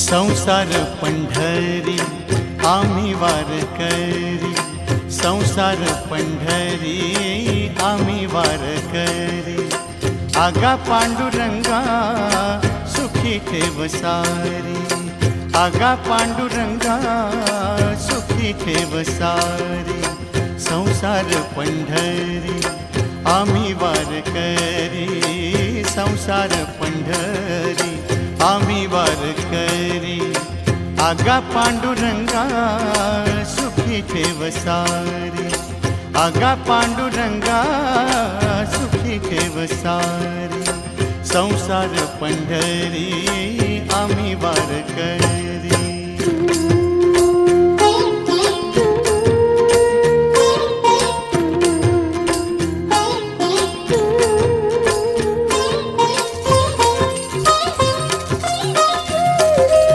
संसार पंढरी आम्ही वारकरी, संसार पंढरी आम्ही वारकरी। आगा पांडुरंगा सुखी ठेव सारी, आगा पांडुरंगा सुखी ठेव सारी। संसार पंढरी आम्ही वारकरी, संसार पंढरी आम्ही वारकरी। आगा पांडुरंगा सुखी ठेव सारी, आगा पांडुरंगा सुखी ठेव सारी। संसार पंढरी आम्ही वारकरी।